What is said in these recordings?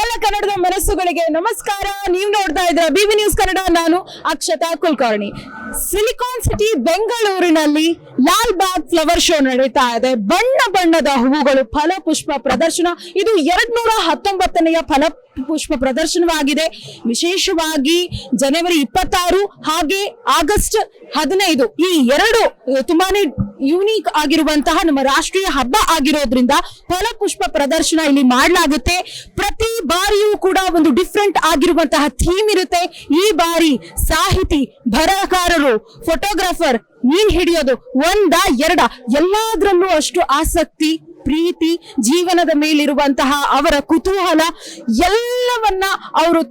ಎಲ್ಲ ಕನ್ನಡದ ಮನಸ್ಸುಗಳಿಗೆ ನಮಸ್ಕಾರ. ನೀವು ನೋಡ್ತಾ ಇದ್ರ ಬಿಬಿ ನ್ಯೂಸ್ ಕನ್ನಡ. ನಾನು ಅಕ್ಷತಾ ಕುಲಕರ್ಣಿ. ಸಿಲಿಕಾನ್ ಸಿಟಿ ಬೆಂಗಳೂರಿನಲ್ಲಿ ಲಾಲ್ ಬಾಗ್ ಫ್ಲವರ್ ಶೋ ನಡೀತಾ ಇದೆ. ಬಣ್ಣ ಬಣ್ಣದ ಹೂವುಗಳು ಫಲಪುಷ್ಪ ಪ್ರದರ್ಶನ. ಇದು 219ನೆಯ ಫಲಪುಷ್ಪ ಪ್ರದರ್ಶನವಾಗಿದೆ. ವಿಶೇಷವಾಗಿ ಜನವರಿ 26 ಹಾಗೆ ಆಗಸ್ಟ್ 15 ಈ ಎರಡು ತುಂಬಾನೇ ಯೂನಿಕ್ ಆಗಿರುವಂತಹ ನಮ್ಮ ರಾಷ್ಟ್ರೀಯ ಹಬ್ಬ ಆಗಿರೋದ್ರಿಂದ ಫಲಪುಷ್ಪ ಪ್ರದರ್ಶನ ಇಲ್ಲಿ ಮಾಡಲಾಗುತ್ತೆ. ಪ್ರತಿ ಬಾರಿಯೂ ಕೂಡ ಒಂದು ಡಿಫ್ರೆಂಟ್ ಆಗಿರುವಂತಹ ಥೀಮ್ ಇರುತ್ತೆ. ಈ ಬಾರಿ ಸಾಹಿತಿ, ಬರಹಗಾರರು, ಫೋಟೋಗ್ರಾಫರ್, ಮೀನ್ ಹಿಡಿಯೋದು ಒಂದ ಎರಡ ಎಲ್ಲದರಲ್ಲೂ ಅಷ್ಟು ಆಸಕ್ತಿ, ಪ್ರೀತಿ, ಜೀವನದ ಮೇಲಿರುವಂತಹ ಅವರ ಕುತೂಹಲ ಎಲ್ಲವನ್ನ ಅವರು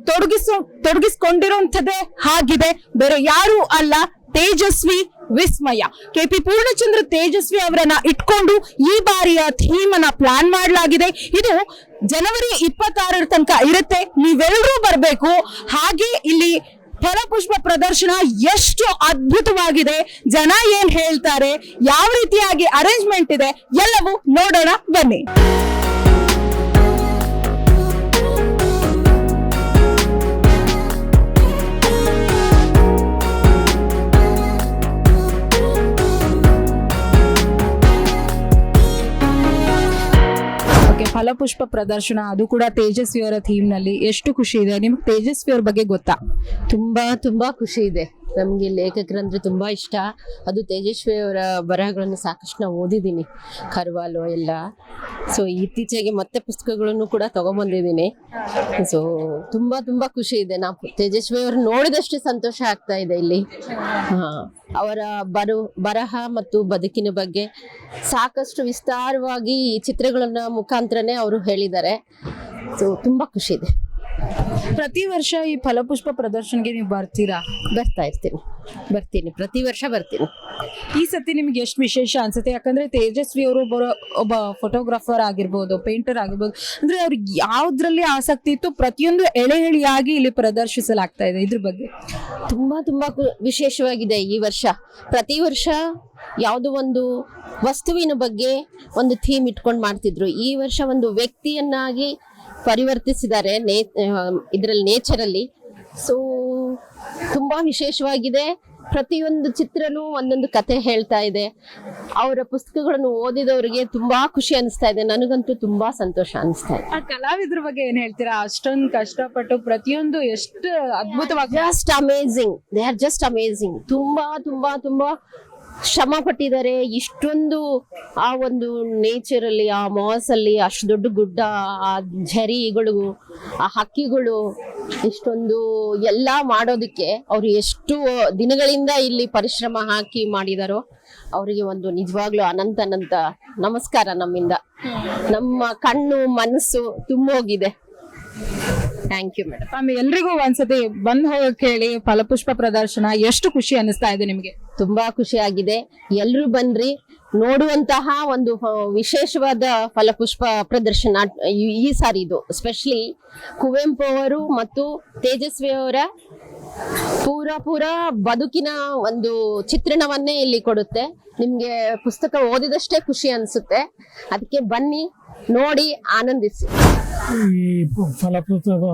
ತೊಡಗಿಸಿಕೊಂಡಿರುವಂಥದ್ದೇ ಆಗಿದೆ. ಬೇರೆ ಯಾರೂ ಅಲ್ಲ, ತೇಜಸ್ವಿ ವಿಸ್ಮಯ. ಕೆಪಿ ಪೂರ್ಣಚಂದ್ರ ತೇಜಸ್ವಿ ಅವರನ್ನ ಇಟ್ಕೊಂಡು ಈ ಬಾರಿಯ ಥೀಮ್ ಅನ್ನ ಪ್ಲಾನ್ ಮಾಡಲಾಗಿದೆ. ಇದು ಜನವರಿ 26 ತನಕ ಇರುತ್ತೆ. ನೀವೆಲ್ಲರೂ ಬರಬೇಕು. ಹಾಗೆ ಇಲ್ಲಿ ಫಲಪುಷ್ಪ ಪ್ರದರ್ಶನ ಎಷ್ಟು ಅದ್ಭುತವಾಗಿದೆ, ಜನ ಏನ್ ಹೇಳ್ತಾರೆ, ಯಾವ ರೀತಿಯಾಗಿ ಅರೇಂಜ್ಮೆಂಟ್ ಇದೆ, ಎಲ್ಲವೂ ನೋಡೋಣ ಬನ್ನಿ. ಫಲಪುಷ್ಪ ಪ್ರದರ್ಶನ, ಅದು ಕೂಡ ತೇಜಸ್ವಿ ಅವರ ಥೀಮ್ ನಲ್ಲಿ. ಎಷ್ಟು ಖುಷಿ ಇದೆ. ನಿಮ್ಗೆ ತೇಜಸ್ವಿ ಅವ್ರ ಬಗ್ಗೆ ಗೊತ್ತಾ? ತುಂಬಾ ಖುಷಿ ಇದೆ. ನಮಗೆ ಲೇಖಕರಂದ್ರೆ ತುಂಬಾ ಇಷ್ಟ. ಅದು ತೇಜಸ್ವಿ ಅವರ ಬರಹಗಳನ್ನು ಸಾಕಷ್ಟು ನಾವು ಓದಿದ್ದೀನಿ, ಕರ್ವಾಲೋ ಎಲ್ಲ. ಸೊ ಇತ್ತೀಚೆಗೆ ಮತ್ತೆ ಪುಸ್ತಕಗಳನ್ನು ಕೂಡ ತಗೊಂಡ್ಬಂದಿದ್ದೀನಿ. ಸೊ ತುಂಬಾ ಖುಷಿ ಇದೆ. ನಾವು ತೇಜಸ್ವಿ ಅವರು ನೋಡಿದಷ್ಟು ಸಂತೋಷ ಆಗ್ತಾ ಇದೆ ಇಲ್ಲಿ. ಅವರ ಬರಹ ಮತ್ತು ಬದುಕಿನ ಬಗ್ಗೆ ಸಾಕಷ್ಟು ವಿಸ್ತಾರವಾಗಿ ಈ ಚಿತ್ರಗಳನ್ನ ಮುಖಾಂತರನೇ ಅವರು ಹೇಳಿದ್ದಾರೆ. ಸೊ ತುಂಬಾ ಖುಷಿ ಇದೆ. ಪ್ರತಿ ವರ್ಷ ಈ ಫಲಪುಷ್ಪ ಪ್ರದರ್ಶನಗೆ ನೀವು ಬರ್ತೀರಾ? ಬರ್ತೀನಿ, ಪ್ರತಿ ವರ್ಷ ಬರ್ತೀನಿ. ಈ ಸತಿ ನಿಮ್ಗೆ ಎಷ್ಟು ವಿಶೇಷ ಅನ್ಸುತ್ತೆ? ಯಾಕಂದ್ರೆ ತೇಜಸ್ವಿ ಅವರು ಒಬ್ಬ ಫೋಟೋಗ್ರಾಫರ್ ಆಗಿರ್ಬೋದು, ಪೇಂಟರ್ ಆಗಿರ್ಬೋದು, ಅಂದ್ರೆ ಅವ್ರಿಗೆ ಯಾವ್ದ್ರಲ್ಲಿ ಆಸಕ್ತಿ ಇತ್ತು ಪ್ರತಿಯೊಂದು ಎಳೆಯಾಗಿ ಇಲ್ಲಿ ಪ್ರದರ್ಶಿಸಲಾಗ್ತಾ ಇದೆ. ಇದ್ರ ಬಗ್ಗೆ ತುಂಬಾ ವಿಶೇಷವಾಗಿದೆ ಈ ವರ್ಷ. ಪ್ರತಿ ವರ್ಷ ಯಾವುದೋ ಒಂದು ವಸ್ತುವಿನ ಬಗ್ಗೆ ಒಂದು ಥೀಮ್ ಇಟ್ಕೊಂಡು ಮಾಡ್ತಿದ್ರು. ಈ ವರ್ಷ ಒಂದು ವ್ಯಕ್ತಿಯನ್ನಾಗಿ ಪರಿವರ್ತಿಸಿದ್ದಾರೆ ಇದರಲ್ಲಿ, ನೇಚರಲ್ಲಿ. ಸೊ ತುಂಬಾ ವಿಶೇಷವಾಗಿದೆ. ಪ್ರತಿಯೊಂದು ಚಿತ್ರನೂ ಒಂದೊಂದು ಕತೆ ಹೇಳ್ತಾ ಇದೆ. ಅವರ ಪುಸ್ತಕಗಳನ್ನು ಓದಿದವರಿಗೆ ತುಂಬಾ ಖುಷಿ ಅನಿಸ್ತಾ ಇದೆ. ನನಗಂತೂ ತುಂಬಾ ಸಂತೋಷ ಅನಿಸ್ತಾ ಇದೆ. ಆ ಕಲಾವಿದ್ರ ಬಗ್ಗೆ ಏನ್ ಹೇಳ್ತೀರಾ? ಅಷ್ಟೊಂದು ಕಷ್ಟಪಟ್ಟು ಪ್ರತಿಯೊಂದು ಎಷ್ಟು ಅದ್ಭುತವಾಗಿ, ದೇ ಆರ್ ಜಸ್ಟ್ ಅಮೇಝಿಂಗ್. ತುಂಬಾ ಶ್ರಮ ಪಟ್ಟಿದ್ದಾರೆ. ಇಷ್ಟೊಂದು ಆ ಒಂದು ನೇಚರ್ ಅಲ್ಲಿ, ಆ ಮಾಸ್ ಅಲ್ಲಿ, ಅಷ್ಟು ದೊಡ್ಡ ಗುಡ್ಡ, ಆ ಝರಿಗಳು, ಆ ಹಕ್ಕಿಗಳು, ಇಷ್ಟೊಂದು ಎಲ್ಲ ಮಾಡೋದಕ್ಕೆ ಅವರು ಎಷ್ಟು ದಿನಗಳಿಂದ ಇಲ್ಲಿ ಪರಿಶ್ರಮ ಹಾಕಿ ಮಾಡಿದಾರೋ ಅವರಿಗೆ ಒಂದು ನಿಜವಾಗ್ಲೂ ಅನಂತ ನಮಸ್ಕಾರ ನಮ್ಮಿಂದ. ನಮ್ಮ ಕಣ್ಣು ಮನಸ್ಸು ತುಂಬೋಗಿದೆ. Thank you madam. ಎಲ್ರಿಗೂ ಒಂದ್ಸತಿ ಬಂದ್ ಹೋಗಕ್ ಹೇಳಿ. ಫಲಪುಷ್ಪ ಪ್ರದರ್ಶನ ಎಷ್ಟು ಖುಷಿ ಅನಿಸ್ತಾ ಇದೆ ನಿಮ್ಗೆ? ತುಂಬಾ ಖುಷಿ ಆಗಿದೆ. ಎಲ್ರು ಬನ್ರಿ, ನೋಡುವಂತಹ ಒಂದು ವಿಶೇಷವಾದ ಫಲಪುಷ್ಪ ಪ್ರದರ್ಶನ ಈ ಸಾರಿ. ಇದು ಸ್ಪೆಷಲಿ ಕುವೆಂಪು ಅವರು ಮತ್ತು ತೇಜಸ್ವಿ ಅವರ ಪೂರ ಬದುಕಿನ ಒಂದು ಚಿತ್ರಣವನ್ನೇ ಇಲ್ಲಿ ಕೊಡುತ್ತೆ. ನಿಮ್ಗೆ ಪುಸ್ತಕ ಓದಿದಷ್ಟೇ ಖುಷಿ ಅನ್ಸುತ್ತೆ. ಅದಕ್ಕೆ ಬನ್ನಿ, ನೋಡಿ, ಆನಂದಿಸಿ. ಈ ಫಲಪುಷ್ಪದ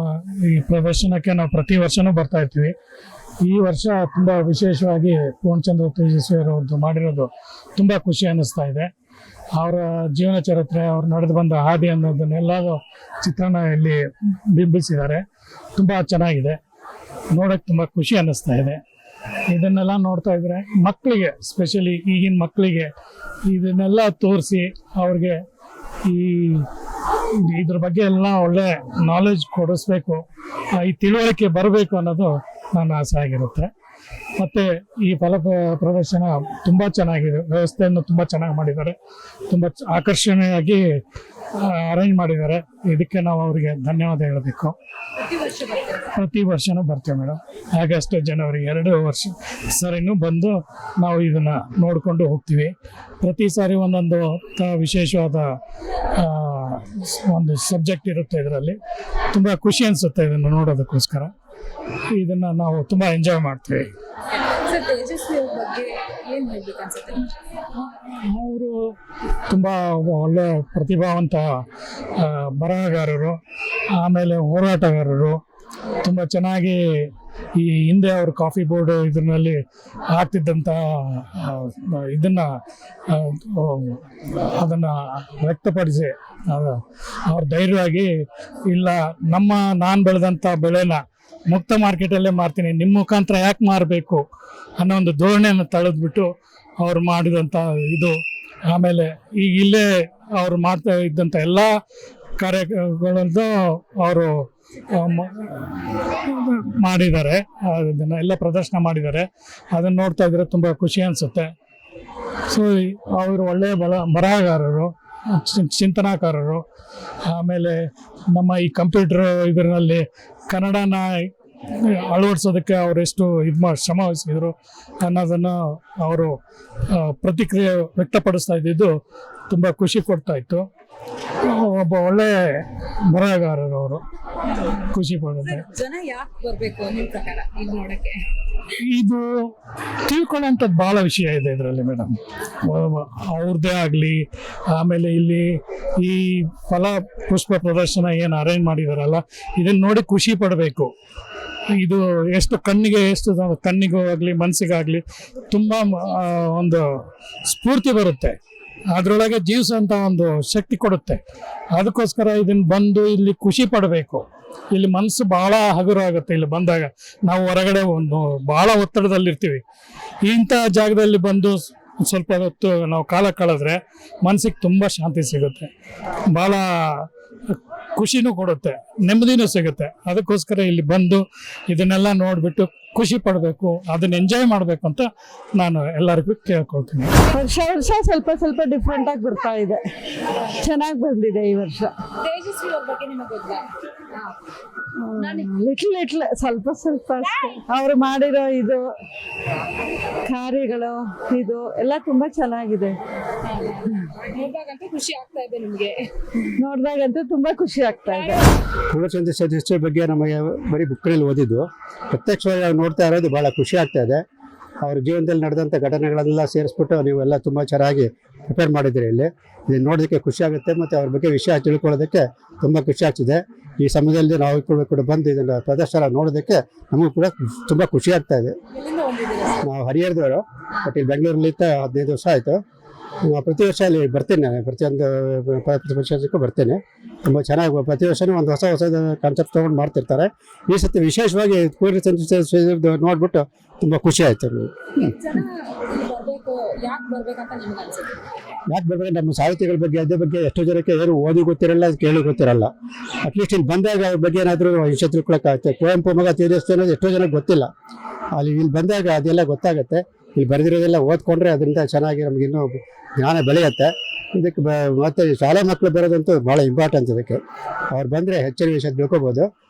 ಈ ಪ್ರದರ್ಶನಕ್ಕೆ ನಾವು ಪ್ರತಿ ವರ್ಷನೂ ಬರ್ತಾ ಇರ್ತೀವಿ. ಈ ವರ್ಷ ತುಂಬಾ ವಿಶೇಷವಾಗಿ ಪೂರ್ಣಚಂದ್ರ ತೇಜಸ್ವಿ ಅವರದ್ದು ಮಾಡಿರೋದು ತುಂಬಾ ಖುಷಿ ಅನ್ನಿಸ್ತಾ ಇದೆ. ಅವರ ಜೀವನ ಚರಿತ್ರೆ, ಅವ್ರು ನಡೆದು ಬಂದ ಹಾದಿ ಅನ್ನೋದನ್ನೆಲ್ಲರೂ ಚಿತ್ರಣ ಇಲ್ಲಿ ಬಿಂಬಿಸಿದ್ದಾರೆ. ತುಂಬಾ ಚೆನ್ನಾಗಿದೆ, ನೋಡಕ್ಕೆ ತುಂಬಾ ಖುಷಿ ಅನ್ನಿಸ್ತಾ ಇದೆ. ಇದನ್ನೆಲ್ಲ ನೋಡ್ತಾ ಇದ್ರೆ ಮಕ್ಕಳಿಗೆ, ಸ್ಪೆಷಲಿ ಈಗಿನ ಮಕ್ಕಳಿಗೆ ಇದನ್ನೆಲ್ಲ ತೋರಿಸಿ ಅವ್ರಿಗೆ ಇದ್ರ ಬಗ್ಗೆ ಎಲ್ಲ ಒಳ್ಳೆ ನಾಲೆಜ್ ಕೊಡಿಸ್ಬೇಕು, ಈ ತಿಳುವಳಿಕೆ ಬರಬೇಕು ಅನ್ನೋದು ನನ್ನ ಆಸೆ ಆಗಿರುತ್ತೆ. ಮತ್ತು ಈ ಪ್ರದರ್ಶನ ತುಂಬ ಚೆನ್ನಾಗಿದೆ. ವ್ಯವಸ್ಥೆಯನ್ನು ತುಂಬ ಚೆನ್ನಾಗಿ ಮಾಡಿದ್ದಾರೆ. ತುಂಬ ಆಕರ್ಷಣೀಯವಾಗಿ ಅರೇಂಜ್ ಮಾಡಿದ್ದಾರೆ. ಇದಕ್ಕೆ ನಾವು ಅವರಿಗೆ ಧನ್ಯವಾದ ಹೇಳಬೇಕು. ಪ್ರತಿ ವರ್ಷನೂ ಬರ್ತೇವೆ ಮೇಡಮ್. ಆಗಸ್ಟ್, ಜನವರಿ 2 ವರ್ಷ ಸರಿನೂ ಬಂದು ನಾವು ಇದನ್ನು ನೋಡಿಕೊಂಡು ಹೋಗ್ತೀವಿ. ಪ್ರತಿ ಸಾರಿ ಒಂದೊಂದು ವಿಶೇಷವಾದ ಒಂದು ಸಬ್ಜೆಕ್ಟ್ ಇರುತ್ತೆ. ಇದರಲ್ಲಿ ತುಂಬ ಖುಷಿ ಅನಿಸುತ್ತೆ ಇದನ್ನು ನೋಡೋದಕ್ಕೋಸ್ಕರ. ಇದನ್ನು ನಾವು ತುಂಬ ಎಂಜಾಯ್ ಮಾಡ್ತೀವಿ. ಸರ್ ತೇಜಸ್ವಿ ಅವ್ರ ಬಗ್ಗೆ ಏನ್ ಹೇಳ್ಬೇಕು ಅನ್ಸುತ್ತೆ? ಅವರು ತುಂಬ ಒಳ್ಳೆ ಪ್ರತಿಭಾವಂತ ಬರಹಗಾರರು, ಆಮೇಲೆ ಹೋರಾಟಗಾರರು. ತುಂಬ ಚೆನ್ನಾಗಿ ಈ ಹಿಂದೆ ಅವರು ಕಾಫಿ ಬೋರ್ಡ್ ಇದರಲ್ಲಿ ಆಗ್ತಿದ್ದಂಥ ಇದನ್ನು ಅದನ್ನು ವ್ಯಕ್ತಪಡಿಸಿ ಅವ್ರ ಧೈರ್ಯವಾಗಿ ಇಲ್ಲ ನಾನು ಬೆಳೆದಂಥ ಬೆಳೆನ ಮುಕ್ತ ಮಾರ್ಕೆಟಲ್ಲೇ ಮಾರ್ತೀನಿ, ನಿಮ್ಮ ಮುಖಾಂತರ ಯಾಕೆ ಮಾರಬೇಕು ಅನ್ನೋ ಒಂದು ಧೋರಣೆಯನ್ನು ತಳೆದ್ಬಿಟ್ಟು ಅವ್ರು ಮಾಡಿದಂಥ ಇದು. ಆಮೇಲೆ ಈಗ ಇಲ್ಲೇ ಅವ್ರು ಮಾಡ್ತಾ ಇದ್ದಂಥ ಎಲ್ಲ ಕಾರ್ಯಗಳನ್ನು ಅವರು ಮಾಡಿದ್ದಾರೆ, ಅದನ್ನ ಎಲ್ಲ ಪ್ರದರ್ಶನ ಮಾಡಿದ್ದಾರೆ. ಅದನ್ನು ನೋಡ್ತಾ ಇದ್ರೆ ತುಂಬ ಖುಷಿ ಅನಿಸುತ್ತೆ. ಸೊ ಅವರು ಒಳ್ಳೆಯ ಬರಹಗಾರರು, ಚಿಂತನಾಕಾರರು. ಆಮೇಲೆ ನಮ್ಮ ಈ ಕಂಪ್ಯೂಟರ್ ಇದರಲ್ಲಿ ಕನ್ನಡನ ಅಳವಡಿಸೋದಕ್ಕೆ ಅವರೆಷ್ಟು ಶ್ರಮ ವಹಿಸಿದ್ರು ಅನ್ನೋದನ್ನು ಅವರು ಪ್ರತಿಕ್ರಿಯೆ ವ್ಯಕ್ತಪಡಿಸ್ತಾ ಇದ್ದಿದ್ದು ತುಂಬ ಖುಷಿ ಕೊಡ್ತಾ ಇತ್ತು. ಒಬ್ಬ ಒಳ್ಳೆ ಬರಹಗಾರರು ಅವರು, ಖುಷಿ ಪಡುತ್ತೆ. ಜನ ಯಾಕೆ ಬರ್ಬೇಕು ನಿಮ್ ಪ್ರಕಾರ ಈಗ ನೋಡಕ್ಕೆ? ಇದು ತಿಳ್ಕೊಳ್ಳೋಂಥದ್ದು ಭಾಳ ವಿಷಯ ಇದೆ ಇದರಲ್ಲಿ ಮೇಡಮ್. ಅವ್ರದ್ದೇ ಆಗಲಿ, ಆಮೇಲೆ ಇಲ್ಲಿ ಈ ಫಲ ಪುಷ್ಪ ಪ್ರದರ್ಶನ ಏನು ಅರೇಂಜ್ ಮಾಡಿದಾರಲ್ಲ, ಇದನ್ನ ನೋಡಿ ಖುಷಿ ಪಡಬೇಕು. ಇದು ಎಷ್ಟು ಕಣ್ಣಿಗೂ ಆಗಲಿ ಮನಸ್ಸಿಗಾಗಲಿ ತುಂಬ ಒಂದು ಸ್ಫೂರ್ತಿ ಬರುತ್ತೆ, ಅದರೊಳಗೆ ಜೀವಿಸೋಂಥ ಒಂದು ಶಕ್ತಿ ಕೊಡುತ್ತೆ. ಅದಕ್ಕೋಸ್ಕರ ಇದನ್ನು ಬಂದು ಇಲ್ಲಿ ಖುಷಿ ಪಡಬೇಕು. ಇಲ್ಲಿ ಮನಸ್ಸು ಭಾಳ ಹಗುರ ಆಗುತ್ತೆ. ಇಲ್ಲಿ ಬಂದಾಗ ನಾವು ಹೊರಗಡೆ ಒಂದು ಭಾಳ ಒತ್ತಡದಲ್ಲಿರ್ತೀವಿ, ಇಂಥ ಜಾಗದಲ್ಲಿ ಬಂದು ಸ್ವಲ್ಪ ಹೊತ್ತು ನಾವು ಕಾಲ ಕಳೆದ್ರೆ ಮನಸ್ಸಿಗೆ ತುಂಬ ಶಾಂತಿ ಸಿಗುತ್ತೆ, ಭಾಳ ಖುಷಿನೂ ಕೊಡುತ್ತೆ, ನೆಮ್ಮದಿನೂ ಸಿಗುತ್ತೆ. ಅದಕ್ಕೋಸ್ಕರ ಇಲ್ಲಿ ಬಂದು ಇದನ್ನೆಲ್ಲ ನೋಡಿಬಿಟ್ಟು ಖುಷಿ ಪಡಬೇಕು, ಅದನ್ನ ಎಂಜಾಯ್ ಮಾಡಬೇಕು ಅಂತ ನಾನು ಎಲ್ಲರಿಗೂ ಕೇಳ್ಕೊಳ್ತೀನಿ. ವರ್ಷ ಸ್ವಲ್ಪ ಡಿಫ್ರೆಂಟ್ ಆಗಿ ಬರ್ತಾ ಇದೆ, ಚೆನ್ನಾಗಿ ಬಂದಿದೆ ಈ ವರ್ಷ. ತೇಜಸ್ವಿ ಅವ್ರ ಬಗ್ಗೆ ನಿಮಗೆ ಗೊತ್ತಾ? ಲಿಟ್ಲ್ ಸ್ವಲ್ಪ ಅಷ್ಟೇ. ಅವ್ರು ಮಾಡಿರೋ ಇದು ಕಾರ್ಯಗಳು ಇದು ಎಲ್ಲ ತುಂಬಾ ಚೆನ್ನಾಗಿದೆ. ನೋಡ್ದಾಗಂತೂ ಖುಷಿ ಆಗ್ತಾ ಇದೆ ನಿಮ್ಗೆ? ನೋಡ್ದಾಗಂತೂ ತುಂಬಾ ಖುಷಿ ಆಗ್ತಾ ಇದೆ. ಪೂರ್ಣಚಂದ್ರ ಸದಸ್ಯರ ಬಗ್ಗೆ ನಮಗೆ ಬರೀ ಬುಕ್ಗಳಲ್ಲಿ ಓದಿದ್ದು, ಪ್ರತ್ಯಕ್ಷವಾಗಿ ನೋಡ್ತಾ ಇರೋದು ಭಾಳ ಖುಷಿ ಆಗ್ತಾ ಇದೆ. ಅವ್ರ ಜೀವನದಲ್ಲಿ ನಡೆದಂಥ ಘಟನೆಗಳೆಲ್ಲ ಸೇರಿಸ್ಬಿಟ್ಟು ನೀವೆಲ್ಲ ತುಂಬ ಚೆನ್ನಾಗಿ ಪ್ರಿಪೇರ್ ಮಾಡಿದ್ದೀರಿ. ಇದನ್ನು ನೋಡೋದಕ್ಕೆ ಖುಷಿ ಆಗುತ್ತೆ, ಮತ್ತು ಅವ್ರ ಬಗ್ಗೆ ವಿಷಯ ತಿಳ್ಕೊಳ್ಳೋದಕ್ಕೆ ತುಂಬ ಖುಷಿ ಆಗ್ತಿದೆ. ಈ ಸಮಯದಲ್ಲಿ ನಾವು ಕೂಡ ಬಂದು ಇದನ್ನು ಪ್ರದರ್ಶನ ನೋಡೋದಕ್ಕೆ ನಮಗೂ ಕೂಡ ತುಂಬ ಖುಷಿ ಆಗ್ತಾ ಇದೆ. ನಾವು ಹರಿಹರದವರು, ಬಟ್ ಇಲ್ಲಿ ಬೆಂಗಳೂರಲ್ಲಿ 15 ವರ್ಷ ಆಯಿತು. ಪ್ರತಿ ವರ್ಷ ಅಲ್ಲಿ ಬರ್ತೀನಿ, ನಾನು ಪ್ರತಿಯೊಂದು ವರ್ಷಕ್ಕೂ ಬರ್ತೇನೆ. ತುಂಬ ಚೆನ್ನಾಗಿ ಪ್ರತಿ ವರ್ಷವೂ ಒಂದು ಹೊಸ ಕಾನ್ಸೆಪ್ಟ್ ತೊಗೊಂಡು ಮಾಡ್ತಿರ್ತಾರೆ. ಈ ಸತಿ ವಿಶೇಷವಾಗಿ ಪೂರ್ಣಚಂದ್ರ ನೋಡ್ಬಿಟ್ಟು ತುಂಬ ಖುಷಿ ಆಯಿತು. ಯಾಕೆ ಬರ್ಬೇಕು, ನಮ್ಮ ಸಾಹಿತಿಗಳ ಬಗ್ಗೆ ಅದ್ರ ಬಗ್ಗೆ ಎಷ್ಟೋ ಜನಕ್ಕೆ ಏನು ಓದಿ ಗೊತ್ತಿರಲ್ಲ, ಕೇಳಿ ಗೊತ್ತಿರಲ್ಲ. ಅಟ್ಲೀಸ್ಟ್ ಇಲ್ಲಿ ಬಂದಾಗ ಅವ್ರ ಬಗ್ಗೆ ಏನಾದರೂ ವಿಷಯ ತಿಳ್ಕೊಳಕ್ಕಾಗುತ್ತೆ. ಕುವೆಂಪು ಮಗ ತೇಜಸ್ವಿ ಅನ್ನೋದು ಎಷ್ಟೋ ಜನಕ್ಕೆ ಗೊತ್ತಿಲ್ಲ. ಇಲ್ಲಿ ಬಂದಾಗ ಅದೆಲ್ಲ ಗೊತ್ತಾಗುತ್ತೆ. ಇಲ್ಲಿ ಬರೆದಿರೋದೆಲ್ಲ ಓದ್ಕೊಂಡ್ರೆ ಅದರಿಂದ ಚೆನ್ನಾಗಿ ನಮ್ಗೆ ಇನ್ನೂ ಜ್ಞಾನ ಬೆಳೆಯುತ್ತೆ. ಇದಕ್ಕೆ ಮತ್ತು ಶಾಲಾ ಮಕ್ಕಳು ಬರೋದಂತೂ ಭಾಳ ಇಂಪಾರ್ಟೆಂಟ್. ಇದಕ್ಕೆ ಅವ್ರು ಬಂದರೆ ಹೆಚ್ಚಿನ ವಿಷಯ ತಿಳ್ಕೊಬೋದು.